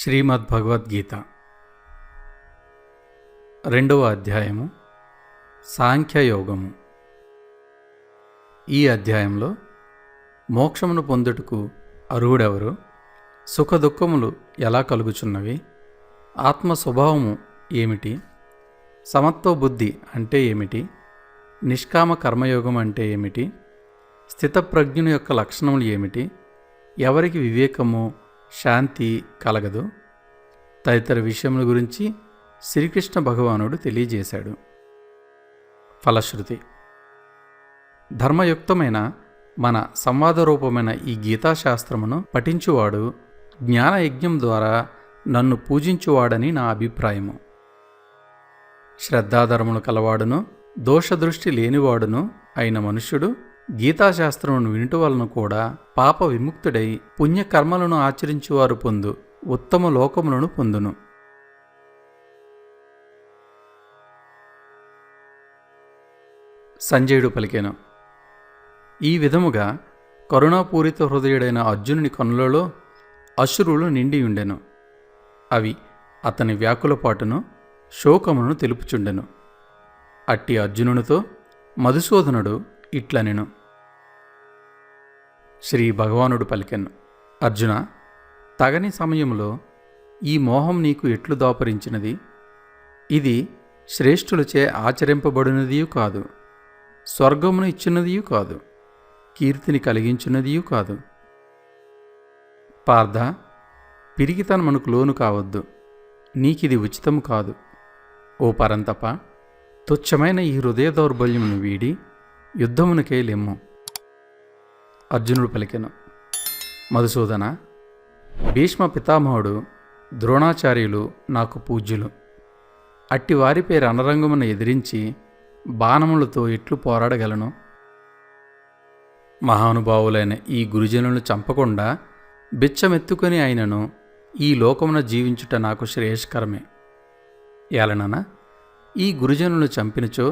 శ్రీమద్భగవద్గీత రెండవ అధ్యాయము సాంఖ్యయోగము. ఈ అధ్యాయంలో మోక్షమును పొందుటకు అర్హుడెవరు, సుఖదుఖములు ఎలా కలుగుచున్నవి, ఆత్మ స్వభావము ఏమిటి, సమత్వ బుద్ధి అంటే ఏమిటి, నిష్కామ కర్మయోగం అంటే ఏమిటి, స్థితప్రజ్ఞుని యొక్క లక్షణములు ఏమిటి, ఎవరికి వివేకము శాంతి కలగదు తదితర విషయముల గురించి శ్రీకృష్ణ భగవానుడు తెలియజేశాడు. ఫలశ్రుతి: ధర్మయుక్తమైన మన సంవాదరూపమైన ఈ గీతాశాస్త్రమును పఠించువాడు జ్ఞానయజ్ఞం ద్వారా నన్ను పూజించువాడని నా అభిప్రాయము. శ్రద్ధాధర్ములు కలవాడును దోషదృష్టి లేనివాడును అయిన మనుష్యుడు గీతాశాస్త్రమును వినుట వలన కూడా పాప విముక్తుడై పుణ్యకర్మలను ఆచరించువారు పొందు ఉత్తమ లోకములను పొందును. సంజయుడు పలికెను: ఈ విధముగా కరుణాపూరిత హృదయుడైన అర్జునుని కనులలో అశ్రులు నిండియుండెను. అవి అతని వ్యాకులపాటును శోకమును తెలుపుచుండెను. అట్టి అర్జునునితో మధుసూదనుడు ఇట్లనెను: శ్రీ భగవానుడు పలికెను: అర్జున, తగని సమయంలో ఈ మోహం నీకు ఎట్లు దాపరించినది? ఇది శ్రేష్ఠులచే ఆచరింపబడినదియూ కాదు, స్వర్గమును ఇచ్చినదియూ కాదు, కీర్తిని కలిగించున్నదియూ కాదు. పార్థ, పిరికితనమునకు లోను కావద్దు, నీకిది ఉచితము కాదు. ఓ పరంతప, తుచ్చమైన ఈ హృదయ దౌర్బల్యమును వీడి యుద్ధమునకే లెమ్ము. అర్జునుడు పలికెను: మధుసూదన, భీష్మ పితామహుడు ద్రోణాచార్యులు నాకు పూజ్యులు. అట్టి వారిపై రణరంగమును ఎదిరించి బాణములతో ఎట్లు పోరాడగలను? మహానుభావులైన ఈ గురుజనులను చంపకుండా బిచ్చమెత్తుకొని అయినను ఈ లోకమున జీవించుట నాకు శ్రేయస్కరమే. ఏలనన ఈ గురుజనులను చంపినచో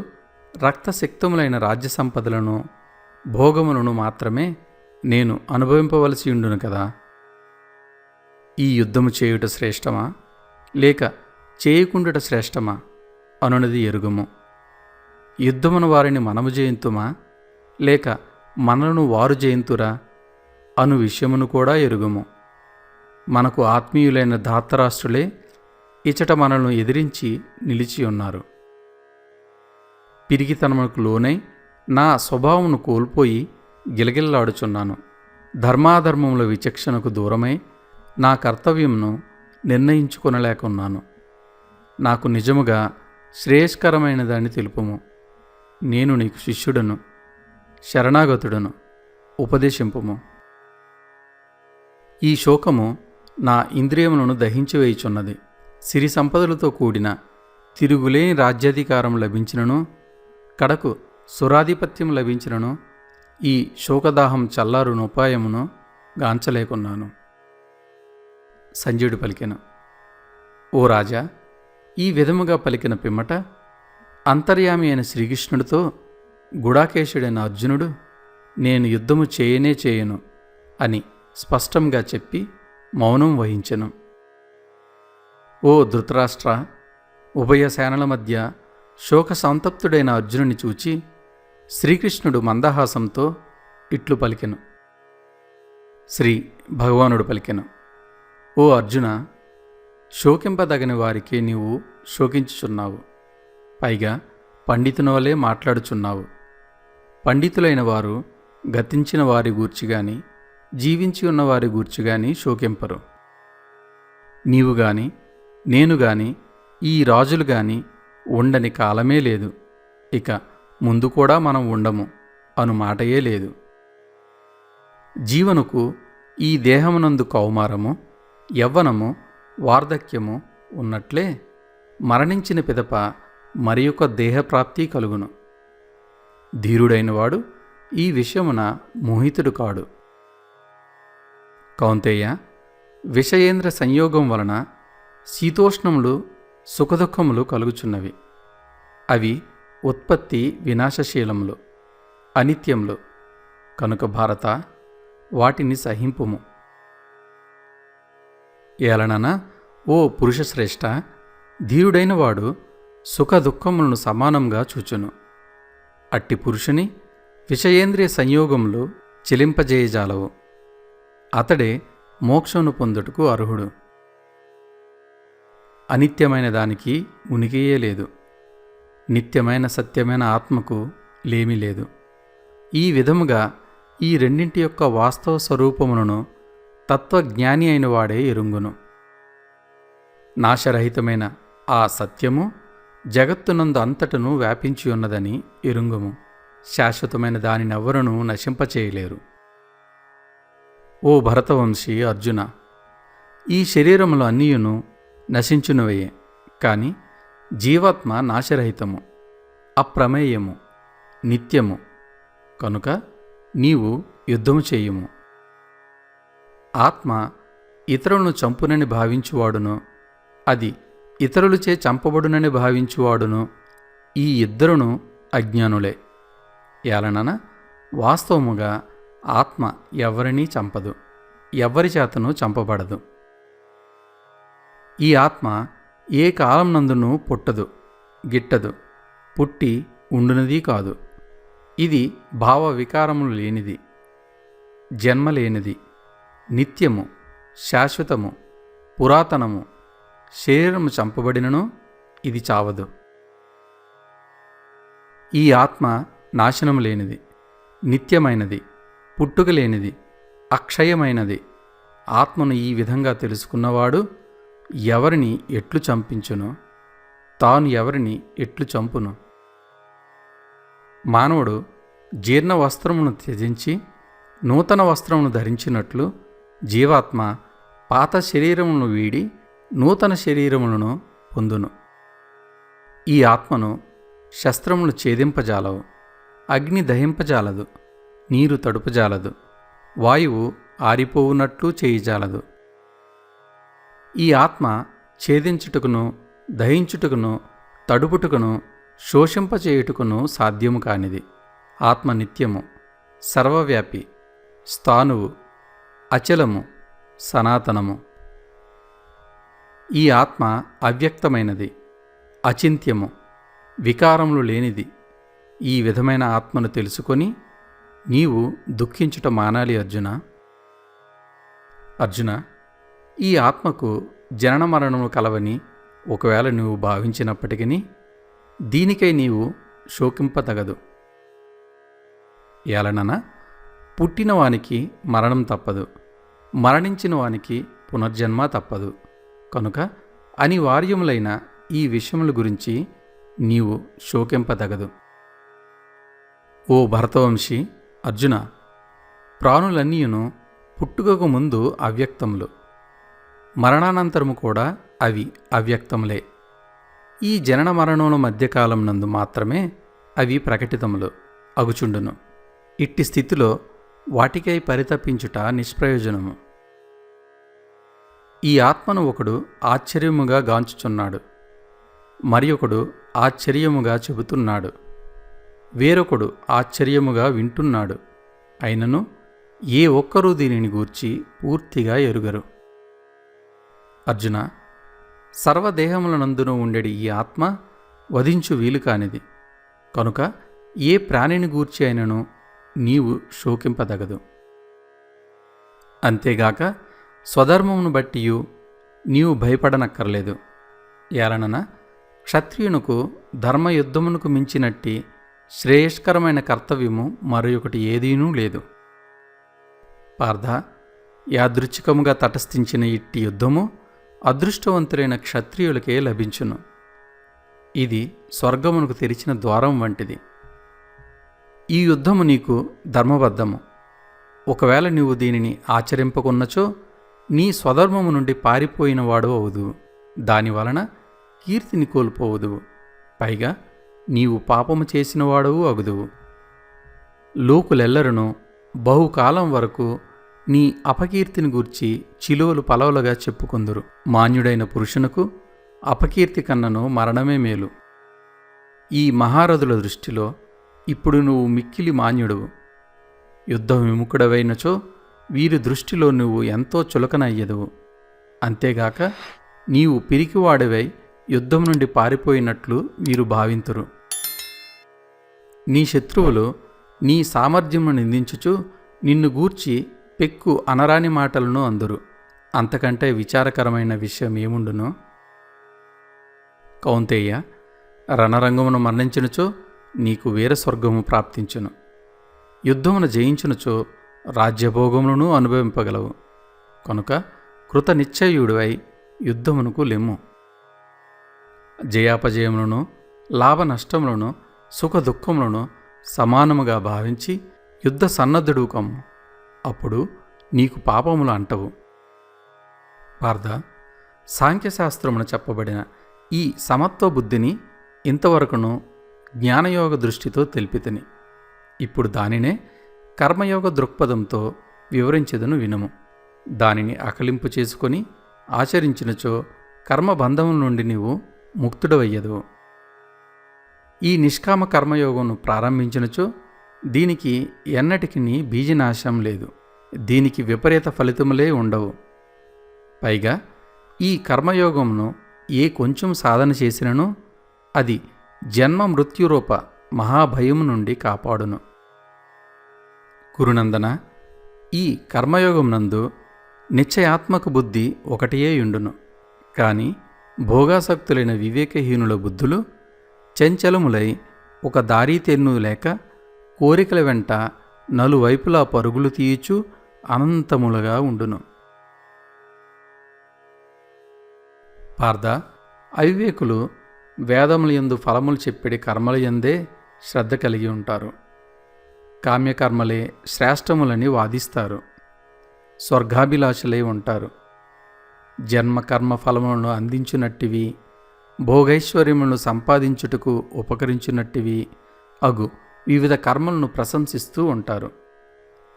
రక్తశక్తములైన రాజ్య సంపదలను భోగములను మాత్రమే నేను అనుభవింపవలసి ఉండును కదా. ఈ యుద్ధము చేయుట శ్రేష్టమా లేక చేయకుండుట శ్రేష్టమా అనునది ఎరుగుము. యుద్ధమును వారిని మనము జయింతుమా లేక మనలను వారు జయింతురా అను విషయమును కూడా ఎరుగుము. మనకు ఆత్మీయులైన ధాతరాష్ట్రులే ఇచట మనలను ఎదిరించి నిలిచి ఉన్నారు. పిరికితనమునకు లోనై నా స్వభావమును కోల్పోయి గిలగిల్లాడుచున్నాను. ధర్మాధర్మముల విచక్షణకు దూరమై నా కర్తవ్యమును నిర్ణయించుకొనలేకున్నాను. నాకు నిజముగా శ్రేయస్కరమైన దాన్ని తెలుపుము. నేను నీకు శిష్యుడను, శరణాగతుడను, ఉపదేశింపుము. ఈ శోకము నా ఇంద్రియములను దహించివేయుచున్నది. సిరి సంపదలతో కూడిన తిరుగులేని రాజ్యాధికారం లభించినను, కడకు సురాధిపత్యం లభించినను ఈ శోకదాహం చల్లారునుపాయమును గాంచలేకున్నాను. సంజయుడు పలికెను: ఓ రాజా, ఈ విధముగా పలికిన పిమ్మట అంతర్యామి అయిన శ్రీకృష్ణుడితో గుడాకేశుడైన అర్జునుడు నేను యుద్ధము చేయనే చేయను అని స్పష్టంగా చెప్పి మౌనం వహించెను. ఓ ధృతరాష్ట్ర, ఉభయ సేనల మధ్య శోక సంతప్తుడైన అర్జునుని చూచి శ్రీకృష్ణుడు మందహాసంతో ఇట్లు పలికెను. శ్రీ భగవానుడు పలికెను: ఓ అర్జున, శోకింపదగని వారికి నీవు శోకించుచున్నావు. పైగా పండితుని వలె మాట్లాడుచున్నావు. పండితులైన వారు గతించిన వారి గూర్చిగాని జీవించి ఉన్నవారి గూర్చిగాని శోకింపరు. నీవు గాని నేను గాని ఈ రాజులు గాని ఉండని కాలమే లేదు, ఇక ముందు కూడా మనం ఉండము అను మాటయే లేదు. జీవనుకు ఈ దేహమునందు కౌమారము, యవ్వనము, వార్ధక్యము ఉన్నట్లే మరణించిన పిదప మరి ఒక దేహప్రాప్తి కలుగును. ధీరుడైనవాడు ఈ విషయమున మోహితుడు కాడు. కౌంతేయ, విషయేంద్ర సంయోగం వలన శీతోష్ణములు సుఖదుఖములు కలుగుచున్నవి. అవి ఉత్పత్తి వినాశశీలములు, అనిత్యములు కనుక భారత, వాటిని సహింపుము. ఏలనన ఓ పురుషశ్రేష్ఠ, ధీరుడైన వాడు సుఖదుఖములను సమానంగా చూచును. అట్టి పురుషుని విషయేంద్రియ సంయోగములు చెలింపజేయజాలవు. అతడే మోక్షమును పొందుటకు అర్హుడు. అనిత్యమైన దానికి ఉనికియే లేదు. నిత్యమైన సత్యమైన ఆత్మకు లేమి లేదు. ఈ విధముగా ఈ రెండింటి యొక్క వాస్తవ స్వరూపములను తత్వజ్ఞాని అయిన వాడే ఎరుంగును. నాశరహితమైన ఆ సత్యము జగత్తునందు అంతటను వ్యాపించి ఉన్నదని ఎరుంగుము. శాశ్వతమైన దానినెవ్వరునూ నశింపచేయలేరు. ఓ భరతవంశీ అర్జున, ఈ శరీరములు అన్నీయును నశించునువయే, కాని జీవాత్మ నాశరహితము, అప్రమేయము, నిత్యము. కనుక నీవు యుద్ధము చేయుము. ఆత్మ ఇతరులను చంపునని భావించువాడును, అది ఇతరులచే చంపబడునని భావించువాడును ఈ ఇద్దరును అజ్ఞానులే. ఏలనన వాస్తవముగా ఆత్మ ఎవ్వరినీ చంపదు, ఎవ్వరి చేతను చంపబడదు. ఈ ఆత్మ ఏ కాలంనందునూ పుట్టదు, గిట్టదు, పుట్టి ఉండునది కాదు. ఇది భావ వికారములు లేనిది, జన్మ లేనిది, నిత్యము, శాశ్వతము, పురాతనము. శరీరము చంపబడినను ఇది చావదు. ఈ ఆత్మ నాశనము లేనిది, నిత్యమైనది, పుట్టుక లేనిది, అక్షయమైనది. ఆత్మను ఈ విధంగా తెలుసుకున్నవాడు ఎవరిని ఎట్లు చంపించును, తాను ఎవరిని ఎట్లు చంపును? మానవుడు జీర్ణ వస్త్రమును త్యజించి నూతన వస్త్రమును ధరించినట్లు జీవాత్మ పాత శరీరమును వీడి నూతన శరీరములను పొందును. ఈ ఆత్మను శస్త్రములు ఛేదింపజాలవు, అగ్ని దహింపజాలదు, నీరు తడుపజాలదు, వాయువు ఆరిపోవునట్లు చేయజాలదు. ఈ ఆత్మ ఛేదించుటకును, దహించుటకును, తడుపుటకును, శోషింపచేయుటకును సాధ్యము కానిది. ఆత్మ నిత్యము, సర్వవ్యాపి, స్థాణువు, అచలము, సనాతనము. ఈ ఆత్మ అవ్యక్తమైనది, అచింత్యము, వికారములు లేనిది. ఈ విధమైన ఆత్మను తెలుసుకొని నీవు దుఃఖించుట మానాలి అర్జున. అర్జున, ఈ ఆత్మకు జనన మరణము కలవని ఒకవేళ నీవు భావించినప్పటికీ దీనికై నీవు శోకింపతగదు. ఏలనన పుట్టిన వానికి మరణం తప్పదు, మరణించిన వానికి పునర్జన్మ తప్పదు. కనుక అనివార్యములైన ఈ విషయముల గురించి నీవు శోకింపదగదు. ఓ భరతవంశీ అర్జున, ప్రాణులన్నీయును పుట్టుకకు ముందు అవ్యక్తములు, మరణానంతరము కూడా అవి అవ్యక్తములే. ఈ జనన మరణముల మధ్యకాలం నందు మాత్రమే అవి ప్రకటితములు అగుచుండును. ఇట్టి స్థితిలో వాటికై పరితపించుట నిష్ప్రయోజనము. ఈ ఆత్మను ఒకడు ఆశ్చర్యముగా గాంచుచున్నాడు, మరి ఒకడు ఆశ్చర్యముగా చెబుతున్నాడు, వేరొకడు ఆశ్చర్యముగా వింటున్నాడు. అయినను ఏ ఒక్కరూ దీనిని గూర్చి పూర్తిగా ఎరుగరు. అర్జున, సర్వదేహములనందున ఉండెడి ఈ ఆత్మ వధించు వీలు కానిది. కనుక ఏ ప్రాణిని గూర్చి అయినను నీవు శోకింపదగదు. అంతేగాక స్వధర్మమును బట్టియు నీవు భయపడనక్కర్లేదు. ఏలనన క్షత్రియునకు ధర్మయుద్ధమునకు మించినట్టి శ్రేయస్కరమైన కర్తవ్యము మరొకటి ఏదీనూ లేదు. పార్థ, యాదృచ్ఛికముగా తటస్థించిన ఇట్టి యుద్ధము అదృష్టవంతులైన క్షత్రియులకే లభించును. ఇది స్వర్గమునకు తెరిచిన ద్వారం వంటిది. ఈ యుద్ధము నీకు ధర్మబద్ధము. ఒకవేళ నీవు దీనిని ఆచరింపకున్నచో నీ స్వధర్మము నుండి పారిపోయినవాడు అవుదువు. దానివలన కీర్తిని కోల్పోవుదువు. పైగా నీవు పాపము చేసినవాడవు అగుదువు. లోకులెల్లరూ బహుకాలం వరకు నీ అపకీర్తిని గూర్చి చిలువలు పలవలుగా చెప్పుకొందురు. మాన్యుడైన పురుషునకు అపకీర్తి కన్నను మరణమే మేలు. ఈ మహారథుల దృష్టిలో ఇప్పుడు నువ్వు మిక్కిలి మాన్యుడువు. యుద్ధ విముఖుడవైనచో వీరి దృష్టిలో నువ్వు ఎంతో చులకనయ్యదువు. అంతేగాక నీవు పిరికివాడివై యుద్ధం నుండి పారిపోయినట్లు మీరు భావింతురు. నీ శత్రువులు నీ సామర్థ్యమును నిందించుచు నిన్ను గూర్చి పెక్కు అనరాని మాటలను అందురు. అంతకంటే విచారకరమైన విషయం ఏముండును? కౌంతేయ, రణరంగమును మరణించినచో నీకు వీర స్వర్గము ప్రాప్తించును. యుద్ధమును జయించునచో రాజ్యభోగములను అనుభవింపగలవు. కనుక కృతనిశ్చయుడివై యుద్ధమునకు లెమ్ము. జయాపజయములను లాభ నష్టములను సుఖ దుఃఖములను సమానముగా భావించి యుద్ధ సన్నద్ధుడు కమ్ము. అప్పుడు నీకు పాపములు అంటవు. పార్థ, సాంఖ్యశాస్త్రమున చెప్పబడిన ఈ సమత్వ బుద్ధిని ఇంతవరకును జ్ఞానయోగ దృష్టితో తెలిపితిని. ఇప్పుడు దానినే కర్మయోగ దృక్పథంతో వివరించెదను వినుము. దానిని అకలింపు చేసుకొని ఆచరించినచో కర్మబంధముల నుండి నీవు ముక్తుడవయ్యదు. ఈ నిష్కామ కర్మయోగమును ప్రారంభించినచో దీనికి ఎన్నటికి బీజనాశం లేదు. దీనికి విపరీత ఫలితములే ఉండవు. పైగా ఈ కర్మయోగమును ఏ కొంచెం సాధన చేసినను అది జన్మ మృత్యురూప మహాభయము నుండి కాపాడును. కురునందన, ఈ కర్మయోగమునందు నిశ్చయాత్మక బుద్ధి ఒకటియేయుండును. కాని భోగాసక్తులైన వివేకహీనుల బుద్ధులు చంచలములై ఒక దారీ తెన్ను లేక కోరికల వెంట నలువైపులా పరుగులు తీయుచు అనంతములుగా ఉండును. పార్థ, అవివేకులు వేదములయందు ఫలములు చెప్పిడి కర్మలయందే శ్రద్ధ కలిగి ఉంటారు. కామ్యకర్మలే శ్రేష్టములని వాదిస్తారు. స్వర్గాభిలాషులై ఉంటారు. జన్మకర్మ ఫలములను అందించునట్టివి, భోగైశ్వర్యములను సంపాదించుటకు ఉపకరించినట్టివి అగు వివిధ కర్మలను ప్రశంసిస్తూ ఉంటారు.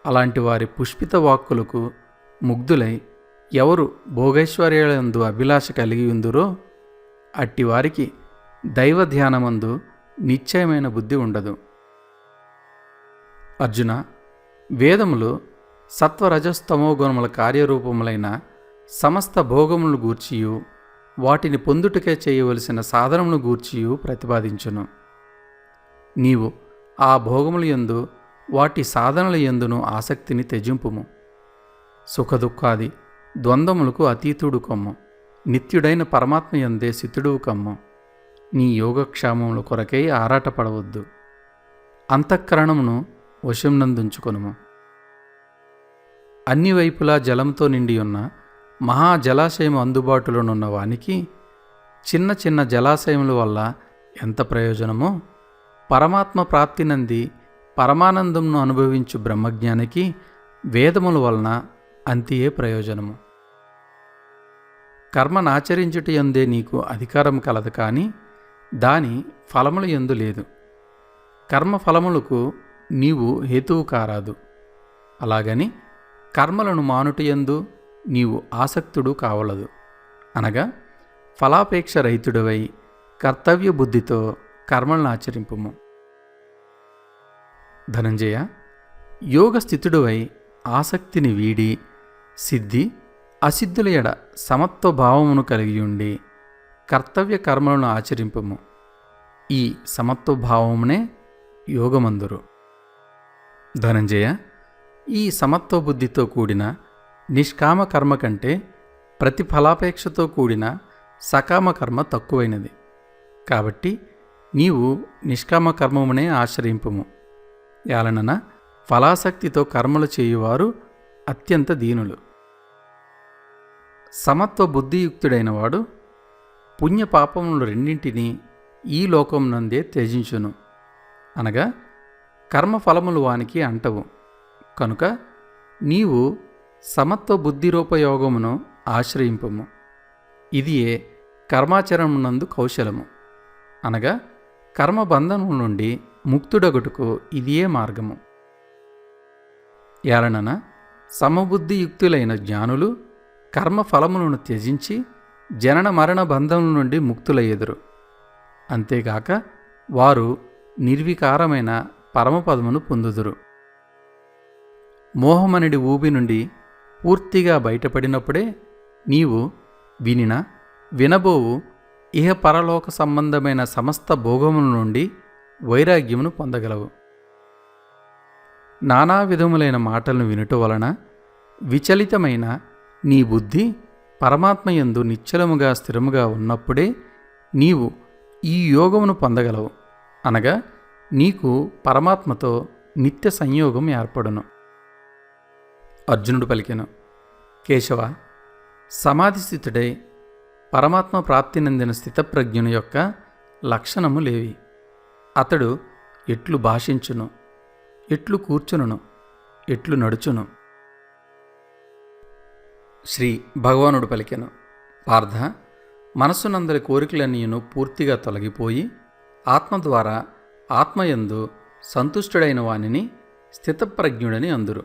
అలాంటి వారి పుష్పిత వాక్కులకు ముగ్ధులై ఎవరు భోగైశ్వర్యాలందు అభిలాష కలిగి ఉందురో అట్టివారికి దైవధ్యానమందు నిశ్చయమైన బుద్ధి ఉండదు. అర్జున, వేదములు సత్వరజస్తమో గుణముల కార్యరూపములైన సమస్త భోగములను గూర్చియు వాటిని పొందుటకే చేయవలసిన సాధనమును గూర్చియు ప్రతిపాదించును. నీవు ఆ భోగములయందు వాటి సాధనల యందును ఆసక్తిని త్యజింపుము. సుఖదుఖాది ద్వంద్వములకు అతీతుడు కమ్ము. నిత్యుడైన పరమాత్మయందే సితుడు కమ్ము. నీ యోగక్షేమముల కొరకై ఆరాటపడవద్దు. అంతఃకరణమును వశంనందుంచుకొనుము. అన్ని వైపులా జలంతో నిండియున్న మహాజలాశయం అందుబాటులోనున్న వానికి చిన్న చిన్న జలాశయముల వల్ల ఎంత ప్రయోజనమో, పరమాత్మ ప్రాప్తినంది పరమానందంను అనుభవించు బ్రహ్మజ్ఞానికి వేదముల వలన అంతియే ప్రయోజనము. కర్మనాచరించుటయందే నీకు అధికారం కలదు, కానీ దాని ఫలముల యందు లేదు. కర్మఫలములకు నీవు హేతువు కారాదు. అలాగని కర్మలను మానుటయందు నీవు ఆసక్తుడు కావలదు. అనగా ఫలాపేక్ష రహితుడవై కర్తవ్య బుద్ధితో కర్మలను ఆచరింపుము. ధనంజయ, యోగస్థితుడువై ఆసక్తిని వీడి సిద్ధి అసిద్ధుల ఎడ సమత్వ భావమును కలిగియుండి కర్తవ్య కర్మలను ఆచరింపుము. ఈ సమత్వ భావమునే యోగమందురు. ధనంజయ, ఈ సమత్వ బుద్ధితో కూడిన నిష్కామ కర్మ కంటే ప్రతిఫలాపేక్షతో కూడిన సకామ కర్మ తక్కువైనది. కాబట్టి నీవు నిష్కామ కర్మమునే ఆశ్రయింపుము. యాలనన ఫలాసక్తితో కర్మలు చేయువారు అత్యంత దీనులు. సమత్వ బుద్ధియుక్తుడైన వాడు పుణ్యపాపములు రెండింటినీ ఈ లోకమునందే త్యజించును. అనగా కర్మఫలములు వానికి అంటవు. కనుక నీవు సమత్వ బుద్ధిరూపయోగమును ఆశ్రయింపము. ఇదియే కర్మాచరణమునందు కౌశలము. అనగా కర్మబంధనము నుండి ముక్తుడగుటకు ఇదియే మార్గము. యాలనన సమబుద్ధియుక్తులైన జ్ఞానులు కర్మఫలములను త్యజించి జనన మరణ బంధముల నుండి ముక్తులయ్యెదురు. అంతేగాక వారు నిర్వికారమైన పరమపదమును పొందుదురు. మోహమనడి ఊబి నుండి పూర్తిగా బయటపడినప్పుడే నీవు వినిన వినబోవు ఇహ పరలోక సంబంధమైన సమస్త భోగముల నుండి వైరాగ్యమును పొందగలవు. నానా విధములైన మాటలను వినుట వలన విచలితమైన నీ బుద్ధి పరమాత్మయందు నిశ్చలముగా స్థిరముగా ఉన్నప్పుడే నీవు ఈ యోగమును పొందగలవు. అనగా నీకు పరమాత్మతో నిత్య సంయోగం ఏర్పడును. అర్జునుడు పలికెను, కేశవ, సమాధిస్థితుడై పరమాత్మ ప్రాప్తినందిన స్థితప్రజ్ఞుని యొక్క లక్షణములేవి? అతడు ఎట్లు భాషించును, ఎట్లు కూర్చును, ఎట్లు నడుచును? శ్రీ భగవానుడు పలికెను, పార్థ, మనస్సునందరి కోరికలన్నీయును పూర్తిగా తొలగిపోయి ఆత్మ ద్వారా ఆత్మయందు సంతుష్టుడైన వానిని స్థితప్రజ్ఞుడని అందురు.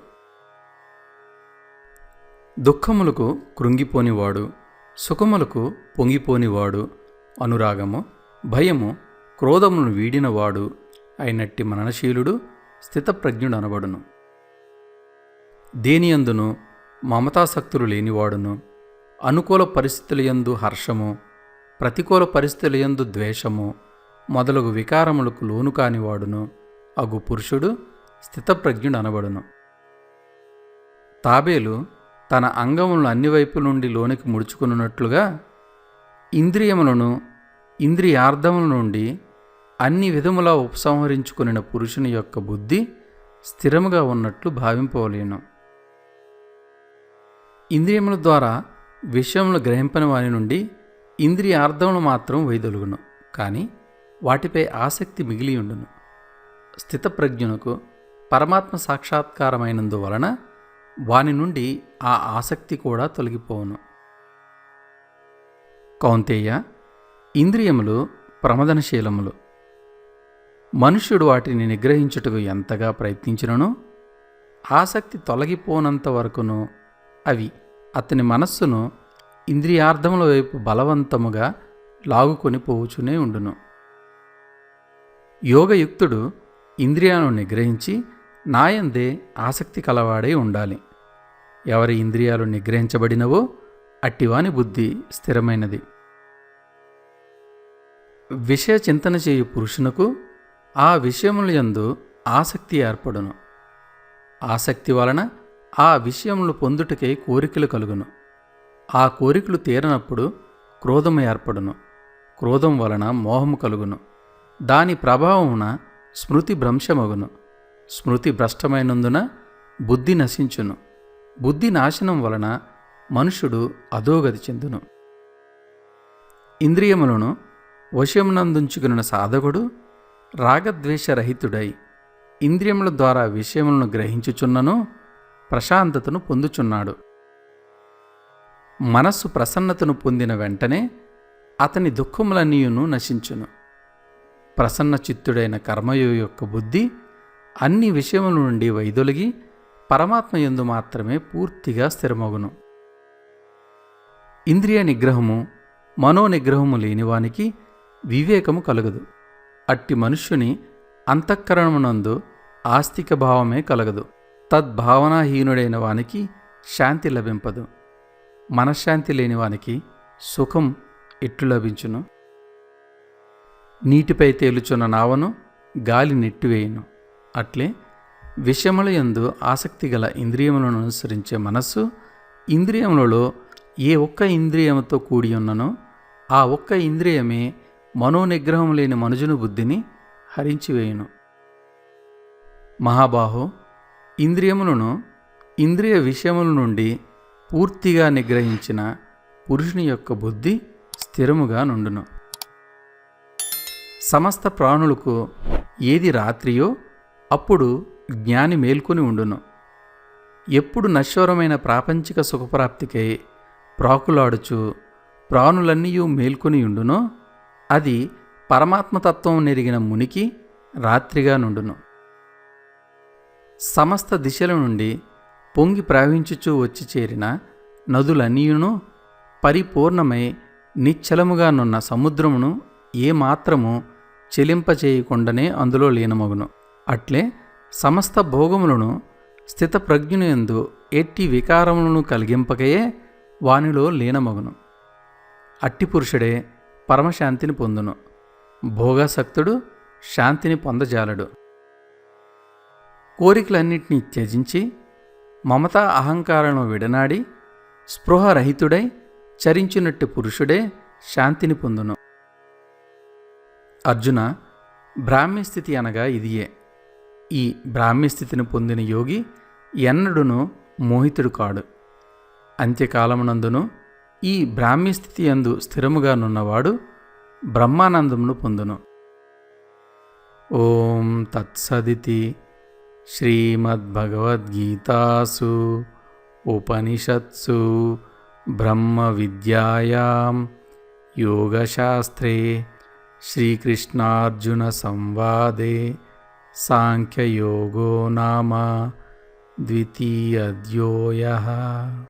దుఃఖములకు కృంగిపోనివాడు, సుఖములకు పొంగిపోనివాడు, అనురాగము, భయము, క్రోధములను వీడినవాడు అయినట్టి మననశీలుడు స్థితప్రజ్ఞుడు అనబడును. దేనియందును మమతాసక్తులు లేనివాడును, అనుకూల పరిస్థితులయందు హర్షము, ప్రతికూల పరిస్థితులయందు ద్వేషము మొదలగు వికారములకు లోను కానివాడును అగు పురుషుడు స్థితప్రజ్ఞుడు అనబడును. తాబేలు తన అంగములను అన్ని వైపుల నుండి లోనికి ముడుచుకున్నట్లుగా ఇంద్రియములను ఇంద్రియార్థముల నుండి అన్ని విధములా ఉపసంహరించుకునిన పురుషుని యొక్క బుద్ధి స్థిరముగా ఉన్నట్లు భావింపవలేను. ఇంద్రియముల ద్వారా విషయములు గ్రహింపని వాని నుండి ఇంద్రియార్థములు మాత్రం వైదొలుగును, కానీ వాటిపై ఆసక్తి మిగిలియుండును. స్థితప్రజ్ఞునకు పరమాత్మ సాక్షాత్కారమైనందువలన వాని నుండి ఆ ఆసక్తి కూడా తొలగిపోవును. కౌంతేయ, ఇంద్రియములు ప్రమదనశీలములు. మనుష్యుడు వాటిని నిగ్రహించుటకు ఎంతగా ప్రయత్నించిననో ఆసక్తి తొలగిపోనంత వరకును అవి అతని మనస్సును ఇంద్రియార్థముల వైపు బలవంతముగా లాగుకొని పోవుచునే ఉండును. యోగయుక్తుడు ఇంద్రియాలను నిగ్రహించి నాయందే ఆసక్తి కలవాడై ఉండాలి. ఎవరి ఇంద్రియాలు నిగ్రహించబడినవో అట్టివాని బుద్ధి స్థిరమైనది. విషయ చింతన చేయు పురుషునకు ఆ విషయములందు ఆసక్తి ఏర్పడును. ఆసక్తి వలన ఆ విషయములు పొందుటకై కోరికలు కలుగును. ఆ కోరికలు తీరనప్పుడు క్రోధము ఏర్పడును. క్రోధం వలన మోహము కలుగును. దాని ప్రభావమున స్మృతి భ్రంశమగును. స్మృతి భ్రష్టమైనందున బుద్ధి నశించును. బుద్ధి నాశనం వలన మనుష్యుడు అధోగతి చెందును. ఇంద్రియములను వశమునందుంచుకున్న సాధకుడు రాగద్వేషరహితుడై ఇంద్రియముల ద్వారా విషయములను గ్రహించుచున్నను ప్రశాంతతను పొందుచున్నాడు. మనస్సు ప్రసన్నతను పొందిన వెంటనే అతని దుఃఖములన్నీయును నశించును. ప్రసన్న చిత్తుడైన కర్మయోగి యొక్క బుద్ధి అన్ని విషయముల నుండి వైదొలిగి పరమాత్మ యందు మాత్రమే పూర్తిగా స్థిరమగును. ఇంద్రియ నిగ్రహము, మనోనిగ్రహము లేనివానికి వివేకము కలగదు. అట్టి మనుష్యుని అంతఃకరణమునందు ఆస్తిక భావమే కలగదు. తద్భావనాహీనుడైన వానికి శాంతి లభింపదు. మనశ్శాంతి లేనివానికి సుఖం ఎట్లు లభించును? నీటిపై తేలుచున్న నావను గాలి నెట్టివేయును. అట్లే విషయముల యందు ఆసక్తి గల ఇంద్రియములను అనుసరించే మనస్సు ఇంద్రియములలో ఏ ఒక్క ఇంద్రియముతో కూడి ఉన్ననో ఆ ఒక్క ఇంద్రియమే మనోనిగ్రహం లేని మనుజుని బుద్ధిని హరించివేయును. మహాబాహో, ఇంద్రియములను ఇంద్రియ విషయముల నుండి పూర్తిగా నిగ్రహించిన పురుషుని యొక్క బుద్ధి స్థిరముగా నుండును. సమస్త ప్రాణులకు ఏది రాత్రియో అప్పుడు జ్ఞాని మేల్కొని ఉండును. ఎప్పుడు నశ్వరమైన ప్రాపంచిక సుఖప్రాప్తికై ప్రాకులాడుచు ప్రాణులన్నీయూ మేల్కొని ఉండునో అది పరమాత్మతత్వం నెరిగిన మునికి రాత్రిగా నుండును. సమస్త దిశల నుండి పొంగి ప్రవహించుచూ వచ్చి చేరిన నదులన్నీయును పరిపూర్ణమై నిశ్చలముగానున్న సముద్రమును ఏమాత్రము చెలింపచేయకుండానే అందులో లీనమగును. అట్లే సమస్త భోగములను స్థితప్రజ్ఞుని యందు ఎట్టి వికారములను కలిగింపకయే వానిలో లీనమగును. అట్టి పురుషుడే పరమశాంతిని పొందును. భోగాసక్తుడు శాంతిని పొందజాలడు. కోరికలన్నింటినీ త్యజించి మమతా అహంకారాలను విడనాడి స్పృహరహితుడై చరించినట్టు పురుషుడే శాంతిని పొందును. అర్జున, బ్రాహ్మ్యస్థితి అనగా ఇదియే. ఈ బ్రాహ్మ్యస్థితిని పొందిన యోగి ఎన్నడును మోహితుడు కాడు. అంత్యకాలమునందును ఈ బ్రాహ్మ్యస్థితి యందు స్థిరముగా నున్నవాడు బ్రహ్మానందమును పొందును. ఓం తత్సదితి. శ్రీమద్భగవద్గీతాసు ఉపనిషత్సు బ్రహ్మ విద్యాయాం యోగశాస్త్రే శ్రీకృష్ణార్జున సంవాదే సాంఖ్యయోగో నామ ద్వితీయోऽధ్యాయః.